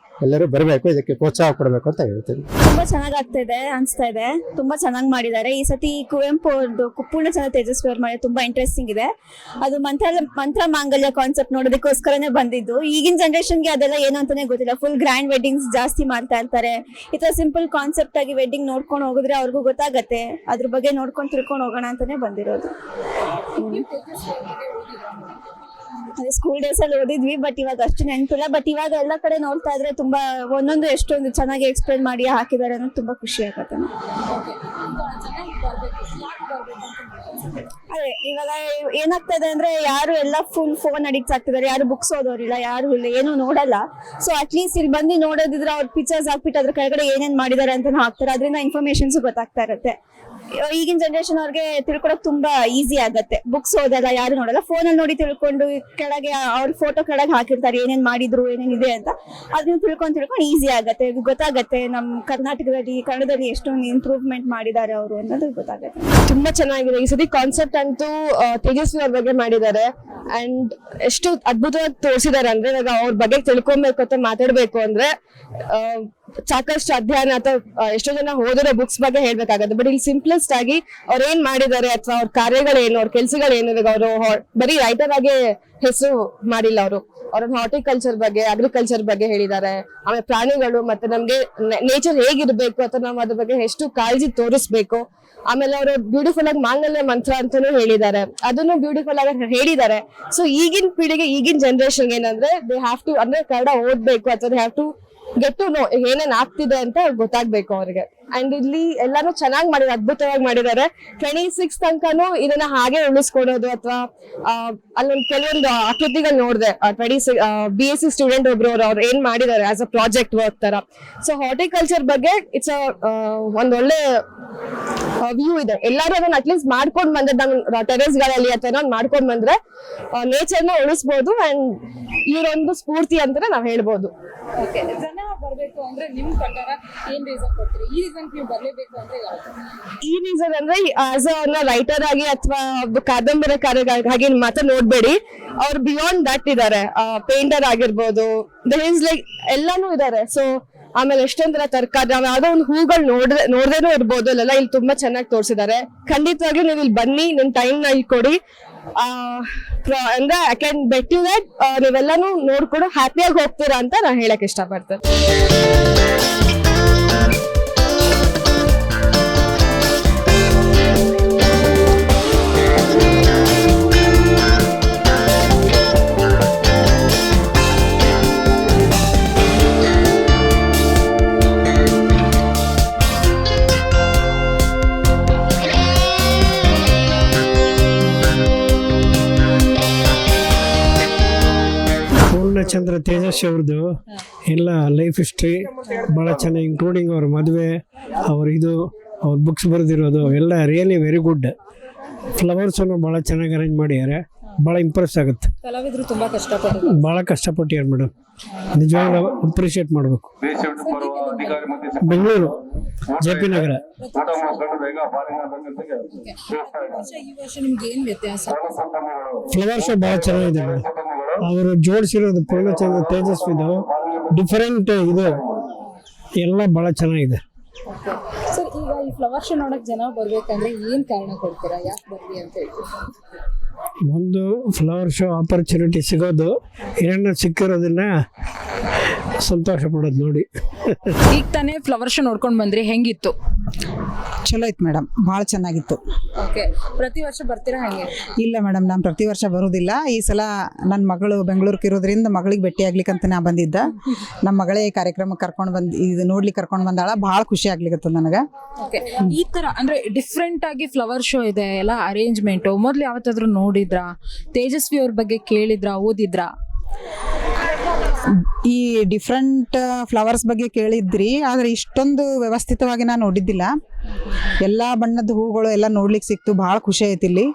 ಎಲ್ಲರೂ ಬರಬೇಕು, ಇದಕ್ಕೆ ಪ್ರೋತ್ಸಾಹ ಕೊಡಬೇಕು ಅಂತ ಹೇಳ್ತೀನಿ. ತುಂಬಾ ಚೆನ್ನಾಗಿ ಆಗ್ತಾ ಅನ್ಸ್ತಾ ಇದೆ. ತುಂಬಾ ಚೆನ್ನಾಗಿ ಮಾಡಿದ್ದಾರೆ ಈ ಸತಿ. ಕುವೆಂಪು ಅವ್ರದ್ದು ಪೂರ್ಣಚಂದ್ರ ತೇಜಸ್ವಿ ಅವ್ರು ಮಾಡಿ ತುಂಬಾ ಇಂಟ್ರೆಸ್ಟಿಂಗ್ ಇದೆ. ಅದು ಮಂತ್ರ ಮಾಂಗಲ್ಯ ಕಾನ್ಸೆಪ್ಟ್ ನೋಡೋದಕ್ಕೋಸ್ಕರನೇ ಬಂದಿದ್ದು. ಈಗಿನ ಜನರೇಷನ್ಗೆ ಅದೆಲ್ಲ ಏನು ಅಂತಾನೆ ಗೊತ್ತಿಲ್ಲ. ಫುಲ್ ಗ್ರ್ಯಾಂಡ್ ವೆಡ್ಡಿಂಗ್ಸ್ ಜಾಸ್ತಿ ಮಾಡ್ತಾ ಇರ್ತಾರೆ. ಈ ತರ ಸಿಂಪಲ್ ಕಾನ್ಸೆಪ್ಟ್ ಆಗಿ ವೆಡ್ಡಿಂಗ್ ನೋಡ್ಕೊಂಡು ಹೋಗಿದ್ರೆ ಅವ್ರಿಗೂ ಗೊತ್ತಾಗತ್ತೆ. ಅದ್ರ ಬಗ್ಗೆ ನೋಡ್ಕೊಂಡು ತಿಳ್ಕೊಂಡು ಹೋಗೋಣ ಅಂತಾನೆ ಬಂದಿರೋದು. ಅದೇ ಸ್ಕೂಲ್ ಡೇಸ್ ಅಲ್ಲಿ ಓದಿದ್ವಿ, ಬಟ್ ಇವಾಗ ಅಷ್ಟು ನೆನಪಿಲ್ಲ. ಬಟ್ ಇವಾಗ ಎಲ್ಲ ಕಡೆ ನೋಡ್ತಾ ಇದ್ರೆ ತುಂಬಾ ಒಂದೊಂದು ಎಷ್ಟೊಂದು ಚೆನ್ನಾಗಿ ಎಕ್ಸ್ಪ್ಲೇನ್ ಮಾಡಿ ಹಾಕಿದ್ದಾರೆ ಅನ್ನೋದು ತುಂಬಾ ಖುಷಿ ಆಗುತ್ತೆ. ಅದೇ ಇವಾಗ ಏನಾಗ್ತಾ ಇದೆ ಅಂದ್ರೆ ಯಾರು ಎಲ್ಲ ಫುಲ್ ಫೋನ್ ಅಡಿಕ್ಟ್ ಆಗ್ತಿದ್ದಾರೆ, ಯಾರು ಬುಕ್ಸ್ ಓದೋರಿಲ್ಲ, ಯಾರು ಇಲ್ಲ, ಏನು ನೋಡಲ್ಲ. ಸೊ ಅಟ್ಲೀಸ್ಟ್ ಇಲ್ಲಿ ಬಂದು ನೋಡೋದಿದ್ರೆ ಅವ್ರ ಪಿಕ್ಚರ್ಸ್ ಹಾಕ್ಬಿಟ್ಟು ಅದ್ರ ಕೆಳಗಡೆ ಏನೇನ್ ಮಾಡಿದ್ದಾರೆ ಅಂತ ಹಾಕ್ತಾರೆ. ಅದರಿಂದ ಇನ್ಫಾರ್ಮೇಶನ್ಸ್ ಗೊತ್ತಾಗ್ತಾ ಇರುತ್ತೆ. ಈಗಿನ ಜನರೇಷನ್ ಅವ್ರಿಗೆ ತಿಳ್ಕೊಳಕ್ ತುಂಬಾ ಈಸಿ ಆಗತ್ತೆ. ಬುಕ್ಸ್ ಓದಲ್ಲ, ಯಾರು ನೋಡಲ್ಲ, ಫೋನಲ್ಲಿ ನೋಡಿ ತಿಳ್ಕೊಂಡು ಕೆಳಗೆ ಅವ್ರ ಫೋಟೋ ಕೆಳಗೆ ಹಾಕಿರ್ತಾರೆ ಏನೇನ್ ಮಾಡಿದ್ರು ಏನೇನಿದೆ ಅಂತ. ಅದನ್ನ ತಿಳ್ಕೊಂಡು ಈಸಿ ಆಗತ್ತೆ, ಗೊತ್ತಾಗತ್ತೆ ನಮ್ ಕರ್ನಾಟಕದಲ್ಲಿ ಕನ್ನಡದಲ್ಲಿ ಎಷ್ಟೊಂದು ಇಂಪ್ರೂವ್ಮೆಂಟ್ ಮಾಡಿದ್ದಾರೆ ಅವರು ಅನ್ನೋದು ಗೊತ್ತಾಗತ್ತೆ. ತುಂಬಾ ಚೆನ್ನಾಗಿದೆ ಈ ಸತಿ. ಕಾನ್ಸೆಪ್ಟ್ ಅಂತೂ ತೇಜಸ್ವಿ ಅವ್ರ ಬಗ್ಗೆ ಮಾಡಿದ್ದಾರೆ. ಅಂಡ್ ಎಷ್ಟು ಅದ್ಭುತವಾಗಿ ತೋರಿಸಿದ್ದಾರೆ ಅಂದ್ರೆ, ಇವಾಗ ಅವ್ರ ಬಗ್ಗೆ ತಿಳ್ಕೊಬೇಕು ಅಂತ ಮಾತಾಡ್ಬೇಕು ಅಂದ್ರೆ ಸಾಕಷ್ಟು ಅಧ್ಯಯನ ಅಥವಾ ಎಷ್ಟೋ ಜನ ಓದಿರೋ ಬುಕ್ಸ್ ಬಗ್ಗೆ ಹೇಳ್ಬೇಕಾಗತ್ತೆ. ಬಟ್ ಇಲ್ಲಿ ಸಿಂಪ್ಲೆಸ್ಟ್ ಆಗಿ ಅವ್ರ ಏನ್ ಮಾಡಿದ್ದಾರೆ ಅಥವಾ ಅವ್ರ ಕಾರ್ಯಗಳೇನು, ಅವ್ರ ಕೆಲ್ಸಗಳೇನು, ಇವಾಗ ಅವರು ಬರೀ ರೈಟರ್ ಆಗಿ ಹೆಸರು ಮಾಡಿಲ್ಲ. ಅವ್ರ ಹಾರ್ಟಿಕಲ್ಚರ್ ಬಗ್ಗೆ, ಅಗ್ರಿಕಲ್ಚರ್ ಬಗ್ಗೆ ಹೇಳಿದ್ದಾರೆ. ಆಮೇಲೆ ಪ್ರಾಣಿಗಳು ಮತ್ತೆ ನಮ್ಗೆ ನೇಚರ್ ಹೇಗಿರ್ಬೇಕು ಅಥವಾ ನಾವು ಅದ್ರ ಬಗ್ಗೆ ಎಷ್ಟು ಕಾಳಜಿ ತೋರಿಸ್ಬೇಕು. ಆಮೇಲೆ ಅವರು ಬ್ಯೂಟಿಫುಲ್ ಆಗಿ ಮಾಂಗಲ್ಯ ಮಂತ್ರ ಅಂತಾನೂ ಹೇಳಿದ್ದಾರೆ, ಅದನ್ನು ಬ್ಯೂಟಿಫುಲ್ ಆಗಿ ಹೇಳಿದ್ದಾರೆ. ಸೊ ಈಗಿನ ಪೀಳಿಗೆ, ಈಗಿನ ಜನರೇಷನ್ ಏನಂದ್ರೆ ದೇ ಹ್ಯಾವ್ ಟು, ಅಂದ್ರೆ ಕನ್ನಡ ಓದ್ಬೇಕು ಅಥವಾ they have to get to know ಏನೇನ್ ಆಗ್ತಿದೆ ಅಂತ ಗೊತ್ತಾಗ್ಬೇಕು ಅವ್ರಿಗೆ. ಅಂಡ್ ಇಲ್ಲಿ ಎಲ್ಲಾನು ಚೆನ್ನಾಗಿ ಮಾಡಿದ್ದಾರೆ, ಅದ್ಭುತವಾಗಿ ಮಾಡಿದ್ದಾರೆ. 26 ತನಕನೂ ಇದನ್ನ ಹಾಗೆ ಉಳಿಸ್ಕೊಡೋದು ಅಥವಾ ಅಲ್ಲೊಂದು ಕೆಲವೊಂದು ಆಕೃತಿಗಳು ನೋಡಿದೆ. 26 BSc ಸ್ಟೂಡೆಂಟ್ ಒಬ್ರು ಅವ್ರು ಏನ್ ಮಾಡಿದ್ದಾರೆ ಆಸ್ ಅ ಪ್ರಾಜೆಕ್ಟ್ ವರ್ಕ್ ತರ. ಸೊ ಹಾರ್ಟಿಕಲ್ಚರ್ ಬಗ್ಗೆ ಇಟ್ಸ್ ಒಂದೊಳ್ಳೆ ವ್ಯೂ ಇದೆ. ಎಲ್ಲರೂ ಅದನ್ನ ಅಟ್ಲೀಸ್ಟ್ ಮಾಡ್ಕೊಂಡ್ ಬಂದ್ರೆ ಟೆರೆಸ್ ಗಳಲ್ಲಿ ಅಥವಾ ಮಾಡ್ಕೊಂಡ್ ಬಂದ್ರೆ ನೇಚರ್ ನ ಉಳಿಸ್ಬೋದು. ಅಂಡ್ ಇವರೊಂದು ಸ್ಫೂರ್ತಿ ಅಂತಾನೆ ನಾವ್ ಹೇಳ್ಬೋದು. ಜನ ಬರ್ಬೇಕು ಅಂದ್ರೆ ನಿಮ್ ಪ್ರಕಾರ ಏನ್ ರೀಸನ್ ಕೊಡ್ತೀರಿ? ಈ ರೀಸನ್ ನೀವು ಬರ್ಲೇಬೇಕು ಅಂದ್ರೆ ಯಾವ್ದು? ಈ ರೀಸನ್ ಅಂದ್ರೆ ಆಸ್ ಅ ರೈಟರ್ ಆಗಿ ಅಥವಾ ಕಾದಂಬರಿಕಾರರಾಗಿ ಮಾತ್ರ ನೋಡ್ಬೇಡಿ, ಅವ್ರು ಬಿಯಾಂಡ್ ದಟ್ ಇದಾರೆ. ಪೇಂಟರ್ ಆಗಿರ್ಬೋದು, ದರ್ ಇಸ್ ಲೈಕ್ ಎಲ್ಲಾನು ಇದಾರೆ. ಸೊ ಆಮೇಲೆ ಎಷ್ಟೊಂದರ ತರಕಾರಿ, ನಾವ್ ಯಾವ್ದೋ ಒಂದು ಹೂಗಳು ನೋಡ್ದೇನೂ ಇರ್ಬೋದು, ಅಲ್ಲೆಲ್ಲ ಇಲ್ಲಿ ತುಂಬಾ ಚೆನ್ನಾಗಿ ತೋರಿಸಿದ್ದಾರೆ. ಖಂಡಿತವಾಗ್ಲೂ ನೀವು ಇಲ್ಲಿ ಬನ್ನಿ, ನಿಮ್ ಟೈಮ್ ನ ಇಲ್ಲಿ ಕೊಡಿ. ಅಂದ್ರೆ I can bet you that ನೀವೆಲ್ಲಾನು ನೋಡ್ಕೊಂಡು ಹ್ಯಾಪಿಯಾಗಿ ಹೋಗ್ತೀರಾ ಅಂತ ನಾನು ಹೇಳಕ್ ಇಷ್ಟಪಡ್ತೇನೆ. ಪೂರ್ಣಚಂದ್ರ ತೇಜಸ್ವಿ ಅವ್ರದ್ದು ಎಲ್ಲ ಲೈಫ್ ಹಿಸ್ಟ್ರಿ ಭಾಳ ಚೆನ್ನಾಗಿ, ಇನ್ಕ್ಲೂಡಿಂಗ್ ಅವ್ರ ಮದುವೆ, ಅವ್ರ ಬುಕ್ಸ್ ಬರೆದಿರೋದು ಎಲ್ಲ ರಿಯಲಿ ವೆರಿ ಗುಡ್. ಫ್ಲವರ್ಸನ್ನು ಭಾಳ ಚೆನ್ನಾಗಿ ಅರೇಂಜ್ ಮಾಡಿದ್ದಾರೆ, ಭಾಳ ಇಂಪ್ರೆಸ್ ಆಗುತ್ತೆ. ಕಲಾವಿದರು ತುಂಬಾ ಕಷ್ಟಪಟ್ಟು ಭಾಳ ಕಷ್ಟಪಟ್ಟಿದ್ದಾರೆ ಮೇಡಮ್, ನಿಜವಾಗ್ಲೂ ಅಪ್ರಿಷಿಯೇಟ್ ಮಾಡಬೇಕು. ಬೆಂಗಳೂರು JP ನಗರ. ಈ ವರ್ಷ ನಿಮ್ಗೆ ಏನ್ ವ್ಯತ್ಯಾಸ? ಫ್ಲವರ್ ಶೋ ಭಾಳ ಚೆನ್ನಾಗಿದೆ ಮೇಡಮ್. ಅವರು ಜೋಡಿಸಿರೋದು ಪೂರ್ಣಚಂದ್ರ ತೇಜಸ್ವಿದು ಡಿಫರೆಂಟ್ ಇದು ಎಲ್ಲ ಭಾಳ ಚೆನ್ನಾಗಿದೆ. ಸರ್, ಈಗ ಈ ಫ್ಲವರ್ ಶೋ ನೋಡಕ್ ಜನ ಬರ್ಬೇಕಂದ್ರೆ ಏನ್ ಕಾರಣ ಕೊಡ್ತೀರಾ? ಯಾಕೆ ಬರ್ಲಿ ಅಂತ ಹೇಳಿ? ಒಂದು ಫ್ಲವರ್ ಶೋ ಆಪರ್ಚುನಿಟಿ ಸಿಗೋದು, ಏನನ್ನ ಸಿಕ್ಕಿರೋದನ್ನ ಸಂತೋಷ ಪಡೋದು ನೋಡಿ. ಈಗ ತಾನೇ ಫ್ಲವರ್ ಶೋ ನೋಡ್ಕೊಂಡು ಬಂದ್ರಿ, ಹೆಂಗಿತ್ತು? ಚಲೋ ಇತ್ತು ಮೇಡಮ್, ಭಾಳ ಚೆನ್ನಾಗಿತ್ತು. ಓಕೆ, ಪ್ರತಿ ವರ್ಷ ಬರ್ತೀರಾ ಹೆಂಗೆ? ಇಲ್ಲ ಮೇಡಮ್, ನಾನು ಪ್ರತಿ ವರ್ಷ ಬರೋದಿಲ್ಲ. ಈ ಸಲ ನನ್ನ ಮಗಳು ಬೆಂಗಳೂರಿಗೆ ಇರೋದ್ರಿಂದ ಮಗಳಿಗೆ ಭೇಟಿ ಆಗ್ಲಿಕ್ಕಂತ ನಾ ಬಂದಿದ್ದ. ನಮ್ಮ ಮಗಳೇ ಈ ಕಾರ್ಯಕ್ರಮಕ್ಕೆ ಇದು ನೋಡ್ಲಿಕ್ಕೆ ಕರ್ಕೊಂಡು ಬಂದಾಳ. ಭಾಳ ಖುಷಿ ಆಗ್ಲಿಕ್ಕತ್ತದ ನನಗೆ. ಓಕೆ, ಈ ತರ ಅಂದ್ರೆ ಡಿಫ್ರೆಂಟ್ ಆಗಿ ಫ್ಲವರ್ ಶೋ ಇದೆ, ಎಲ್ಲ ಅರೇಂಜ್ಮೆಂಟ್ ಮೊದ್ಲು ಯಾವತ್ತಾದ್ರೂ ನೋಡಿದ್ರಾ? ತೇಜಸ್ವಿ ಅವ್ರ ಬಗ್ಗೆ ಕೇಳಿದ್ರಾ, ಓದಿದ್ರಾ? ಈ ಡಿಫ್ರೆಂಟ್ ಫ್ಲವರ್ಸ್ ಬಗ್ಗೆ ಕೇಳಿದ್ರಿ, ಆದರೆ ಇಷ್ಟೊಂದು ವ್ಯವಸ್ಥಿತವಾಗಿ ನಾನು ನೋಡಿದ್ದಿಲ್ಲ. ಎಲ್ಲ ಬಣ್ಣದ ಹೂಗಳು ಎಲ್ಲ ನೋಡ್ಲಿಕ್ಕೆ ಸಿಕ್ತು, ಭಾಳ ಖುಷಿ ಆಯ್ತು ಇಲ್ಲಿ.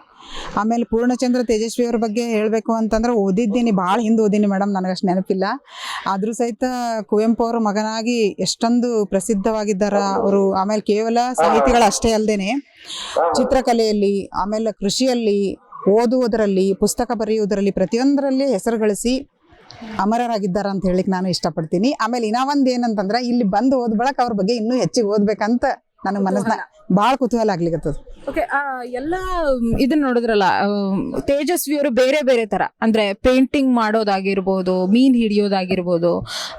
ಆಮೇಲೆ ಪೂರ್ಣಚಂದ್ರ ತೇಜಸ್ವಿ ಅವ್ರ ಬಗ್ಗೆ ಹೇಳಬೇಕು ಅಂತಂದ್ರೆ ಓದಿದ್ದೀನಿ, ಭಾಳ ಹಿಂದೆ ಓದೀನಿ ಮೇಡಮ್, ನನಗಷ್ಟು ನೆನಪಿಲ್ಲ. ಆದರೂ ಸಹಿತ ಕುವೆಂಪು ಅವರ ಮಗನಾಗಿ ಎಷ್ಟೊಂದು ಪ್ರಸಿದ್ಧವಾಗಿದ್ದಾರೆ ಅವರು. ಆಮೇಲೆ ಕೇವಲ ಸಾಹಿತಿಗಳು ಅಷ್ಟೇ ಅಲ್ಲದೇನೆ ಚಿತ್ರಕಲೆಯಲ್ಲಿ, ಆಮೇಲೆ ಕೃಷಿಯಲ್ಲಿ, ಓದುವುದರಲ್ಲಿ, ಪುಸ್ತಕ ಬರೆಯುವುದರಲ್ಲಿ, ಪ್ರತಿಯೊಂದರಲ್ಲಿ ಹೆಸರು ಗಳಿಸಿ ಅಮರರಾಗಿದ್ದಾರೆ ಅಂತ ಹೇಳಿಕ್ ನಾನು ಇಷ್ಟಪಡ್ತೀನಿ. ಆಮೇಲೆ ಇನ್ನೂ ಒಂದು ಏನಂತಂದ್ರೆ ಇಲ್ಲಿ ಬಂದು ಓದ್ ಬಳಕ ಅವ್ರ ಬಗ್ಗೆ ಇನ್ನೂ ಹೆಚ್ಚಿಗೆ ಓದ್ಬೇಕಂತ ನನಗೆ ಮನಸ್ಸಿನ ಭಾಳ ಕುತೂಹಲ ಆಗ್ಲಿಕ್ಕತ್ತದ. ಓಕೆ, ಎಲ್ಲ ಇದನ್ನ ನೋಡಿದ್ರಲ್ಲ, ತೇಜಸ್ವಿ ಅವರು ಬೇರೆ ಬೇರೆ ತರ ಅಂದ್ರೆ ಪೇಂಟಿಂಗ್ ಮಾಡೋದಾಗಿರ್ಬೋದು, ಮೀನ್ ಹಿಡಿಯೋದಾಗಿರ್ಬೋದು,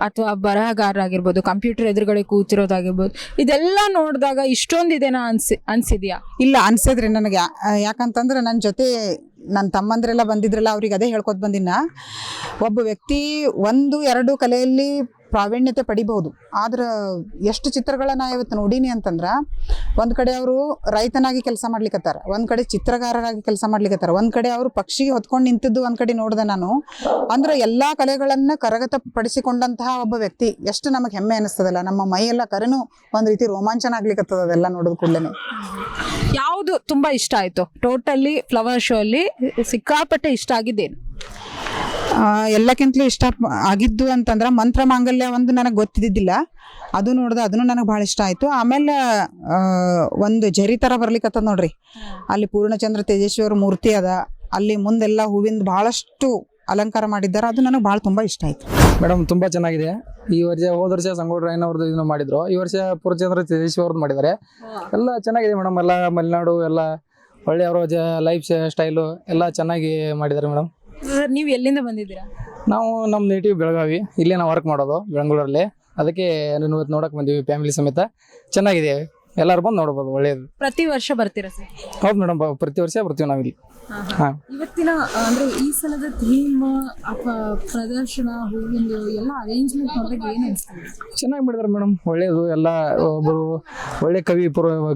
ಅಥವಾ ಬರಹಗಾರರಾಗಿರ್ಬೋದು, ಕಂಪ್ಯೂಟರ್ ಎದುರುಗಡೆ ಕೂತಿರೋದಾಗಿರ್ಬೋದು, ಇದೆಲ್ಲ ನೋಡಿದಾಗ ಇಷ್ಟೊಂದಿದೆನಾ ಅನ್ಸಿದ್ಯಾ? ಇಲ್ಲ ಅನ್ಸಿದ್ರಿ ನನಗೆ. ಯಾಕಂತಂದ್ರೆ ನನ್ನ ಜೊತೆ ನನ್ನ ತಮ್ಮಂದ್ರೆಲ್ಲ ಬಂದಿದ್ರಲ್ಲ, ಅವ್ರಿಗೆ ಅದೇ ಹೇಳ್ಕೊತ ಬಂದಿನ, ಒಬ್ಬ ವ್ಯಕ್ತಿ 1-2 ಕಲೆಯಲ್ಲಿ ಪ್ರಾವೀಣ್ಯತೆ ಪಡಿಬಹುದು, ಆದ್ರೆ ಎಷ್ಟು ಚಿತ್ರಗಳನ್ನ ಇವತ್ತು ನೋಡೀನಿ ಅಂತಂದ್ರೆ, ಒಂದು ಕಡೆ ಅವರು ರೈತನಾಗಿ ಕೆಲಸ ಮಾಡ್ಲಿಕ್ಕತ್ತಾರ, ಒಂದು ಕಡೆ ಚಿತ್ರಗಾರರಾಗಿ ಕೆಲಸ ಮಾಡ್ಲಿಕ್ಕತ್ತಾರ, ಒಂದು ಕಡೆ ಅವರು ಪಕ್ಷಿಗೆ ಹೊತ್ಕೊಂಡು ನಿಂತಿದ್ದು ಒಂದು ಕಡೆ ನೋಡಿದೆ ನಾನು. ಅಂದ್ರೆ ಎಲ್ಲ ಕಲೆಗಳನ್ನು ಕರಗತ ಪಡಿಸಿಕೊಂಡಂತಹ ಒಬ್ಬ ವ್ಯಕ್ತಿ, ಎಷ್ಟು ನಮಗೆ ಹೆಮ್ಮೆ ಅನಿಸ್ತದಲ್ಲ, ನಮ್ಮ ಮೈಯೆಲ್ಲ ಕರೆನೂ ಒಂದು ರೀತಿ ರೋಮಾಂಚನ ಆಗ್ಲಿಕ್ಕತ್ತದ ಅದೆಲ್ಲ ನೋಡಿದ ಕೂಡಲೇ. ಯಾವುದು ತುಂಬಾ ಇಷ್ಟ ಆಯ್ತು ಟೋಟಲಿ ಫ್ಲವರ್ ಶೋ ಅಲ್ಲಿ? ಸಿಕ್ಕಾಪಟ್ಟೆ ಇಷ್ಟ ಆಗಿದ್ದೇನು? ಎಲ್ಲಕ್ಕಿಂತಲೂ ಇಷ್ಟ ಆಗಿದ್ದು ಅಂತಂದ್ರೆ ಮಂತ್ರ ಮಾಂಗಲ್ಯ ಒಂದು ನನಗೆ ಗೊತ್ತಿದ್ದಿಲ್ಲ, ಅದು ನೋಡ್ದೆ, ಅದನ್ನು ನನಗೆ ಭಾಳ ಇಷ್ಟ ಆಯಿತು. ಆಮೇಲೆ ಒಂದು ಜರಿ ಥರ ಬರ್ಲಿಕ್ಕತ್ತದ ನೋಡ್ರಿ, ಅಲ್ಲಿ ಪೂರ್ಣಚಂದ್ರ ತೇಜಸ್ವಿ ಅವ್ರ ಮೂರ್ತಿ ಅದ, ಅಲ್ಲಿ ಮುಂದೆಲ್ಲ ಹೂವಿಂದ ಭಾಳಷ್ಟು ಅಲಂಕಾರ ಮಾಡಿದ್ದಾರೆ, ಅದು ನನಗೆ ಭಾಳ ತುಂಬ ಇಷ್ಟ ಆಯಿತು. ಮೇಡಮ್ ತುಂಬ ಚೆನ್ನಾಗಿದೆ. ಹೋದ ವರ್ಷ ಸಂಗೋಡ್ ರಾಯನವ್ರದ್ದು ಇದನ್ನು ಮಾಡಿದ್ರು, ಈ ವರ್ಷ ಪೂರ್ಣಚಂದ್ರ ತೇಜಸ್ವಿ ಅವ್ರದ್ದು ಮಾಡಿದ್ದಾರೆ. ಎಲ್ಲ ಚೆನ್ನಾಗಿದೆ ಮೇಡಮ್, ಎಲ್ಲ ಮಲೆನಾಡು ಎಲ್ಲ ಒಳ್ಳೆ ಅವರ ಲೈಫ್ ಸ್ಟೈಲು ಎಲ್ಲ ಚೆನ್ನಾಗಿ ಮಾಡಿದ್ದಾರೆ ಮೇಡಮ್. ಸರ್, ನೀವು ಎಲ್ಲಿಂದ ಬಂದಿದ್ದೀರಾ? ನಾವು ನಮ್ಮ ನೇಟಿವ್ ಬೆಳಗಾವಿ, ಇಲ್ಲೇ ನಾವು ವರ್ಕ್ ಮಾಡೋದು ಬೆಂಗಳೂರಲ್ಲಿ. ಅದಕ್ಕೆ ನೀವು ಇವತ್ತು ನೋಡಕ್ ಬಂದೀವಿ ಫ್ಯಾಮಿಲಿ ಸಮೇತ. ಚೆನ್ನಾಗಿದೆ, ಎಲ್ಲರೂ ಬಂದು ನೋಡ್ಬೋದು, ಒಳ್ಳೇದು. ಪ್ರತಿ ವರ್ಷ ಬರ್ತೀರಾ ಸರ್? ಹೌದು ಮೇಡಮ್, ಪ್ರತಿ ವರ್ಷ ಬರ್ತೀವಿ ನಾವಿಲ್ಲಿ. ಹಾಂ, ಇವತ್ತಿನ ಅಂದ್ರೆ ಈ ಸಲದ ಥೀಮ್ ಪ್ರದರ್ಶನ ಹೂವಿಂದು ಎಲ್ಲ ಅರೇಂಜ್ಮೆಂಟ್ ನೋಡಿದಾಗ ಏನು ಅನಿಸ್ತದೆ? ಚೆನ್ನಾಗಿ ಮಾಡಿದಾರೆ ಮೇಡಮ್, ಒಳ್ಳೇದು. ಎಲ್ಲ ಒಬ್ಬರು ಒಳ್ಳೆ ಕವಿ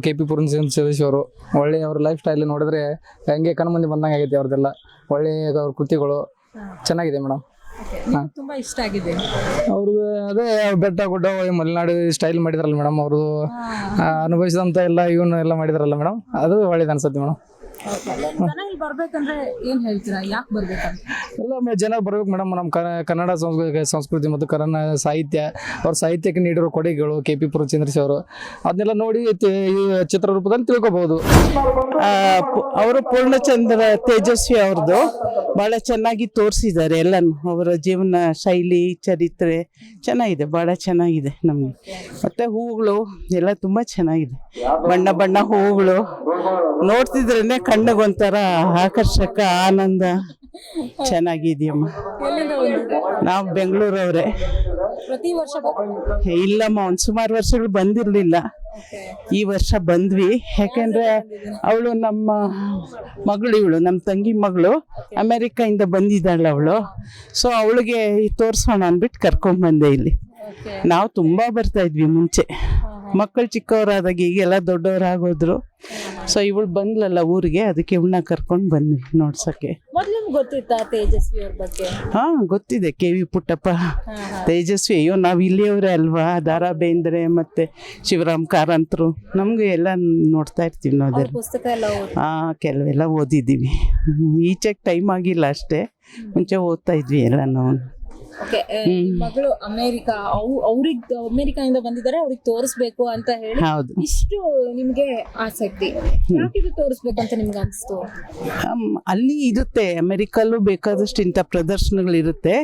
KP ಪೂರ್ಣಚಂದ್ರ ಅವರು, ಒಳ್ಳೆ ಅವ್ರ ಲೈಫ್ ಸ್ಟೈಲ್ ನೋಡಿದ್ರೆ ಹಂಗೆ ಕಣ್ಮಂದಿ ಬಂದಂಗೆ ಆಗೈತೆ ಅವ್ರದ್ದೆಲ್ಲ. ಒಳ್ಳೆ ಅವ್ರ ಕೃತಿಗಳು ಚೆನ್ನಾಗಿದೆ ಮೇಡಮ್. ತುಂಬಾ ಇಷ್ಟ ಆಗಿದೆ ಅವ್ರದ್ದು. ಅದೇ ಬೆಟ್ಟ ಗುಡ್ಡ ಮಲೆನಾಡು ಸ್ಟೈಲ್ ಮಾಡಿದ್ರಲ್ಲ ಮೇಡಮ್, ಅವ್ರದ್ದು ಅನುಭವಿಸಿದಂಥ ಎಲ್ಲ ಇವನು ಎಲ್ಲ ಮಾಡಿದ್ರಲ್ಲ ಮೇಡಮ್, ಅದು ಒಳ್ಳೇದು ಅನ್ಸುತ್ತೆ ಮೇಡಮ್. ಇಲ್ಲಿ ಬರ್ಬೇಕಂದ್ರೆ ಏನ್ ಹೇಳ್ತೀರಾ, ಯಾಕೆ ಬರ್ಬೇಕಂತ? ಎಲ್ಲ ಜನ ಬರ್ಬೇಕು ಮೇಡಮ್. ನಮ್ಮ ಕನ್ನಡ ಸಂಸ್ಕೃತಿ ಮತ್ತು ಕನ್ನಡ ಸಾಹಿತ್ಯ, ಅವ್ರ ಸಾಹಿತ್ಯಕ್ಕೆ ನೀಡಿರೋ ಕೊಡುಗೆಗಳು KP ಪೂರ್ಣಚಂದ್ರ ಅವರು, ಅದನ್ನೆಲ್ಲ ನೋಡಿ ಈ ಚಿತ್ರರೂಪದಲ್ಲಿ ತಿಳ್ಕೊಬಹುದು. ಅವರು ಪೂರ್ಣಚಂದ್ರ ತೇಜಸ್ವಿ ಅವ್ರದ್ದು ಭಾಳ ಚೆನ್ನಾಗಿ ತೋರಿಸಿದ್ದಾರೆ ಎಲ್ಲನೂ. ಅವರ ಜೀವನ ಶೈಲಿ, ಚರಿತ್ರೆ ಚೆನ್ನಾಗಿದೆ, ಭಾಳ ಚೆನ್ನಾಗಿದೆ ನಮಗೆ. ಮತ್ತು ಹೂವುಗಳು ಎಲ್ಲ ತುಂಬ ಚೆನ್ನಾಗಿದೆ, ಬಣ್ಣ ಬಣ್ಣ ಹೂವುಗಳು ನೋಡ್ತಿದ್ರೇ ಕಣ್ಣಿಗೊಂಥರ ಆಕರ್ಷಕ, ಆನಂದ, ಚೆನ್ನಾಗಿದೆಯಮ್ಮ. ನಾವು ಬೆಂಗಳೂರವ್ರೆ. ಪ್ರತಿ ವರ್ಷ ಇಲ್ಲಮ್ಮ, ಒಂದು ಸುಮಾರು ವರ್ಷಗಳು ಬಂದಿರಲಿಲ್ಲ, ಈ ವರ್ಷ ಬಂದ್ವಿ. ಯಾಕೆಂದ್ರೆ ಅವಳು ನಮ್ಮ ಮಗಳು, ಇವಳು ನಮ್ಮ ತಂಗಿ ಮಗಳು ಅಮೆರಿಕಾಯಿಂದ ಬಂದಿದ್ದಾಳೆ ಅವಳು. ಸೊ ಅವಳಿಗೆ ತೋರಿಸೋಣ ಅಂದ್ಬಿಟ್ಟು ಕರ್ಕೊಂಡ್ಬಂದೆ ಇಲ್ಲಿ. ನಾವು ತುಂಬಾ ಬರ್ತಾ ಇದ್ವಿ ಮುಂಚೆ, ಮಕ್ಕಳು ಚಿಕ್ಕವರಾದಾಗ, ಈಗೆಲ್ಲ ದೊಡ್ಡವರಾಗೋದ್ರು. ಸೊ ಇವಳು ಬಂದ್ಲಲ್ಲ ಊರಿಗೆ, ಅದಕ್ಕೆ ಇವಳನ್ನ ಕರ್ಕೊಂಡು ಬಂದ್ವಿ ನೋಡ್ಸಕ್ಕೆ. ಮೊದ್ಲು ಗೊತ್ತಿತ್ತಾ ತೇಜಸ್ವಿ ಅವ್ರ ಬಗ್ಗೆ? ಹಾ, ಗೊತ್ತಿದೆ. KV ಪುಟ್ಟಪ್ಪ ತೇಜಸ್ವಿ. ಅಯ್ಯೋ, ನಾವು ಇಲ್ಲಿಯವರೇ ಅಲ್ವಾ, ದಾರಾ ಬೇಂದ್ರೆ ಮತ್ತೆ ಶಿವರಾಮ್ ಕಾರಂತರು, ನಮ್ಗೆ ಎಲ್ಲ ನೋಡ್ತಾ ಇರ್ತೀವಿ ನಾವು. ಪುಸ್ತಕ ಎಲ್ಲ ಕೆಲವೆಲ್ಲ ಓದಿದ್ದೀವಿ. ಈಚೆಗೆ ಟೈಮ್ ಆಗಿಲ್ಲ ಅಷ್ಟೇ, ಮುಂಚೆ ಓದ್ತಾ ಇದ್ವಿ ಎಲ್ಲ ನಾವು. ಮಗಳು ಅಮೆರಿಕಾದಿಂದ ಬಂದಿದ್ದಾರೆ, ಅವ್ರಿಗೆ ತೋರಿಸ್ಬೇಕು ಅಂತ ಹೇಳಿ ಹೌದು. ಇಷ್ಟು ನಿಮ್ಗೆ ಆಸಕ್ತಿ ಯಾಕಿದು ತೋರಿಸ್ಬೇಕು ಅಂತ ನಿಮ್ಗೆ ಅನ್ಸ್ತು? ಅಲ್ಲಿ ಇರುತ್ತೆ, ಅಮೆರಿಕಲ್ಲೂ ಬೇಕಾದಷ್ಟು ಇಂಥ ಪ್ರದರ್ಶನಗಳಿರುತ್ತೆ.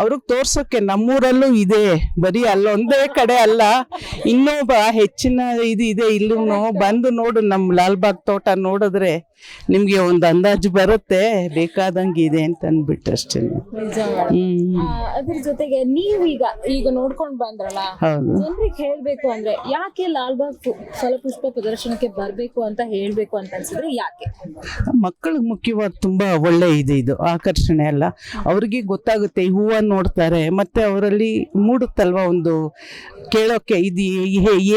ಅವ್ರಿಗೆ ತೋರ್ಸೋಕೆ ನಮ್ಮೂರಲ್ಲೂ ಇದೆ, ಬರೀ ಅಲ್ಲೊಂದೇ ಕಡೆ ಅಲ್ಲ, ಇನ್ನೂ ಹೆಚ್ಚಿನ ಇದು ಇದೆ. ಇಲ್ಲೂ ಬಂದು ನೋಡು, ನಮ್ಮ ಲಾಲ್ಬಾಗ್ ತೋಟ ನೋಡಿದ್ರೆ ನಿಮ್ಗೆ ಒಂದು ಅಂದಾಜು ಬರುತ್ತೆ, ಬೇಕಾದಂಗೆ ಇದೆ ಅಂತ ಅಂದ್ಬಿಟ್ಟು ಅಷ್ಟೇ. ಅದ್ರ ಜೊತೆಗೆ ನೀವು ಈಗ ನೋಡ್ಕೊಂಡ್ ಬಂದ್ರಲ್ಲ, ಜನರಿಗೆ ಹೇಳ್ಬೇಕು ಅಂದ್ರೆ ಯಾಕೆ ಲಾಲ್ಬಾಗ್ ಫಲಪುಷ್ಪ ಪ್ರದರ್ಶನಕ್ಕೆ ಬರ್ಬೇಕು ಅಂತ ಹೇಳ್ಬೇಕು ಅಂತ ಅನ್ಸಿದ್ರೆ ಯಾಕೆ? ಮಕ್ಕಳಿಗೆ ಮುಖ್ಯವಾಗಿ ತುಂಬಾ ಒಳ್ಳೆ ಇದು ಆಕರ್ಷಣೆ ಅಲ್ಲ, ಅವ್ರಿಗೆ ಗೊತ್ತಾಗುತ್ತೆ. ಈ ಹೂವ ನೋಡ್ತಾರೆ, ಮತ್ತೆ ಅವರಲ್ಲಿ ಮೂಡುತ್ತಲ್ವಾ ಒಂದು ಕೇಳೋಕೆ, ಇದು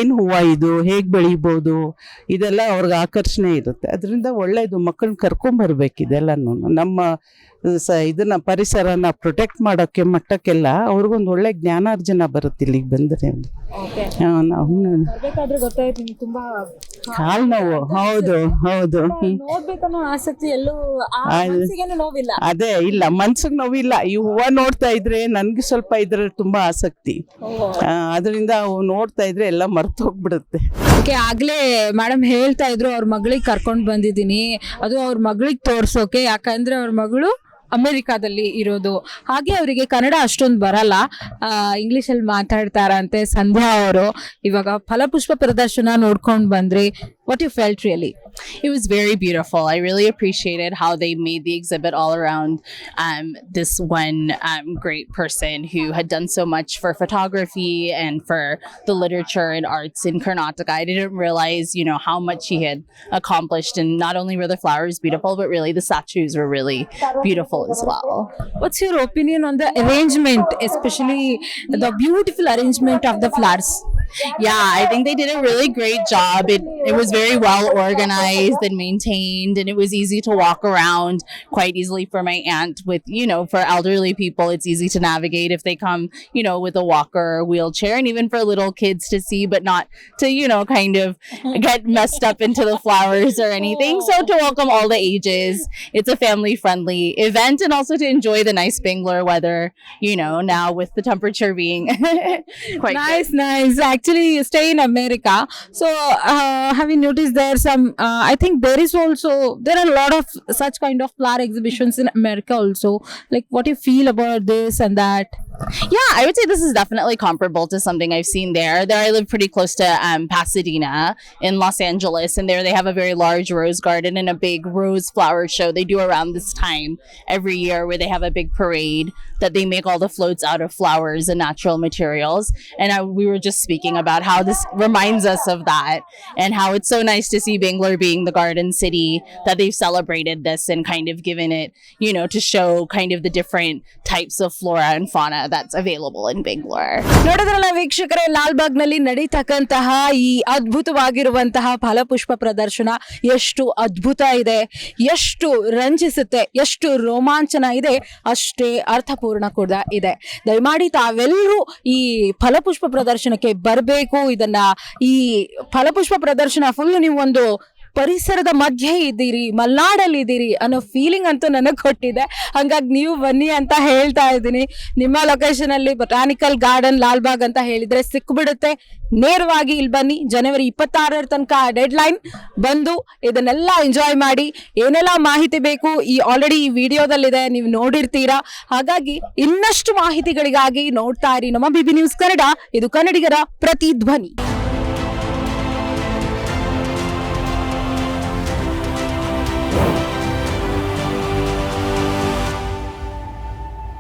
ಏನು ಹೂವ, ಇದು ಹೇಗೆ ಬೆಳಿಬೋದು, ಇದೆಲ್ಲ ಅವ್ರಿಗೆ ಆಕರ್ಷಣೆ ಇರುತ್ತೆ. ಅದರಿಂದ ಒಳ್ಳೇದು, ಮಕ್ಕಳನ್ನ ಕರ್ಕೊಂಬರ್ಬೇಕು ಇದೆಲ್ಲನೂ. ನಮ್ಮ ಇದನ್ನ ಪರಿಸರನ ಪ್ರೊಟೆಕ್ಟ್ ಮಾಡೋಕ್ಕೆ ಮಟ್ಟಕ್ಕೆಲ್ಲ ಅವ್ರಿಗೊಂದು ಒಳ್ಳೆ ಜ್ಞಾನಾರ್ಜನ ಬರುತ್ತೆ ಇಲ್ಲಿಗೆ ಬಂದರೆ. ಕಾಲು ನೋವು, ಹೌದು ಹೌದು. ನೋಡ್ಬೇಕನ್ನೋ ಆಸಕ್ತಿ ಎಲ್ಲೂ ನೋವಿಲ್ಲ. ಅದೇ ಇಲ್ಲ, ಮನ್ಸಿಗೆ ನೋವಿಲ್ಲ. ಈ ಹೂವ ನೋಡ್ತಾ ಇದ್ರೆ ನನ್ಗೆ ಸ್ವಲ್ಪ ಇದ್ರಲ್ಲಿ ತುಂಬಾ ಆಸಕ್ತಿ, ಅದರಿಂದ ನೋಡ್ತಾ ಇದ್ರೆ ಎಲ್ಲ ಮರ್ತು ಹೋಗ್ಬಿಡುತ್ತೆ. ಆಗ್ಲೇ ಮೇಡಮ್ ಹೇಳ್ತಾ ಇದ್ರು, ಅವ್ರ ಮಗಳಿಗೆ ಕರ್ಕೊಂಡ್ ಬಂದಿದ್ದೀನಿ, ಅದು ಅವ್ರ ಮಗಳಿಗೆ ತೋರ್ಸೋಕೆ. ಯಾಕಂದ್ರೆ ಅವ್ರ ಮಗಳು ಅಮೆರಿಕಾದಲ್ಲಿ ಇರೋದು, ಹಾಗೆ ಅವರಿಗೆ ಕನ್ನಡ ಅಷ್ಟೊಂದು ಬರಲ್ಲ, ಇಂಗ್ಲಿಷಲ್ಲಿ ಮಾತಾಡ್ತಾರಂತೆ. ಸಂಧ್ಯಾ ಅವರು ಇವಾಗ ಫಲಪುಷ್ಪ ಪ್ರದರ್ಶನ ನೋಡ್ಕೊಂಡು ಬಂದ್ರಿ. What you felt really? It was very beautiful. I really appreciated how they made the exhibit all around this one great person who had done so much for photography and for the literature and arts in Karnataka. I didn't realize, how much he had accomplished, and not only were the flowers beautiful, but really the statues were really beautiful as well. What's your opinion on the arrangement, especially the beautiful arrangement of the flowers? Yeah, I think they did a really great job. It was very well organized and maintained, and it was easy to walk around quite easily for my aunt. With, for elderly people, it's easy to navigate if they come, with a walker or wheelchair, and even for little kids to see, but not to, kind of get messed up into the flowers or anything. So to welcome all the ages, it's a family friendly event, and also to enjoy the nice Bangalore weather, now with the temperature being quite nice. Actually, you stay in America, so have you noticed there some I think there are a lot of such kind of flower exhibitions in America also. Like, what do you feel about this and that? Yeah, I would say this is definitely comparable to something I've seen there. There, I live pretty close to Pasadena in Los Angeles, and there they have a very large rose garden and a big rose flower show they do around this time every year, where they have a big parade that they make all the floats out of flowers and natural materials. And we were just speaking about how this reminds us of that, and how it's so nice to see Bangalore being the garden city, that they've celebrated this and kind of given it, you know, to show kind of the different types of flora and fauna that's available in Bangalore. ನೋಡಿದ್ರಲ್ಲ ವೀಕ್ಷಕರೇ, ಲಾಲ್ಬಾಗ್ ನಲ್ಲಿ ನಡೀತಕ್ಕಂತಹ ಈ ಅದ್ಭುತವಾಗಿರುವಂತಹ ಫಲಪುಷ್ಪ ಪ್ರದರ್ಶನ ಎಷ್ಟು ಅದ್ಭುತ ಇದೆ, ಎಷ್ಟು ರಂಜಿಸುತ್ತೆ, ಎಷ್ಟು ರೋಮಾಂಚನ ಇದೆ, ಅಷ್ಟೇ ಅರ್ಥಪೂರ್ಣ ಕೂಡ ಇದೆ. ದಯಮಾಡಿ ತಾವೆಲ್ಲರೂ ಈ ಫಲಪುಷ್ಪ ಪ್ರದರ್ಶನಕ್ಕೆ ಬರಬೇಕು. ಇದನ್ನ ಈ ಫಲಪುಷ್ಪ ಪ್ರದರ್ಶನ ಫುಲ್ ನೀವು ಒಂದು ಪರಿಸರದ ಮಧ್ಯೆ ಇದ್ದೀರಿ, ಮಲ್ನಾಡಲ್ಲಿ ಇದ್ದೀರಿ ಅನ್ನೋ ಫೀಲಿಂಗ್ ಅಂತೂ ನನಗೆ ಕೊಟ್ಟಿದೆ. ಹಾಗಾಗಿ ನೀವು ಬನ್ನಿ ಅಂತ ಹೇಳ್ತಾ ಇದ್ದೀನಿ. ನಿಮ್ಮ ಲೊಕೇಶನ್ ಅಲ್ಲಿ ಬೊಟಾನಿಕಲ್ ಗಾರ್ಡನ್ ಲಾಲ್ಬಾಗ್ ಅಂತ ಹೇಳಿದ್ರೆ ಸಿಕ್ಬಿಡುತ್ತೆ. ನೇರವಾಗಿ ಇಲ್ಲಿ ಬನ್ನಿ. ಜನವರಿ 26ರ ತನಕ ಡೆಡ್ ಲೈನ್. ಬಂದು ಇದನ್ನೆಲ್ಲ ಎಂಜಾಯ್ ಮಾಡಿ. ಏನೆಲ್ಲ ಮಾಹಿತಿ ಬೇಕು ಈ ಆಲ್ರೆಡಿ ಈ ವಿಡಿಯೋದಲ್ಲಿದೆ, ನೀವು ನೋಡಿರ್ತೀರಾ. ಹಾಗಾಗಿ ಇನ್ನಷ್ಟು ಮಾಹಿತಿಗಳಿಗಾಗಿ ನೋಡ್ತಾ ಇರಿ ನಮ್ಮ ಬಿಬಿ ನ್ಯೂಸ್ ಕನ್ನಡ. ಇದು ಕನ್ನಡಿಗರ ಪ್ರತಿಧ್ವನಿ.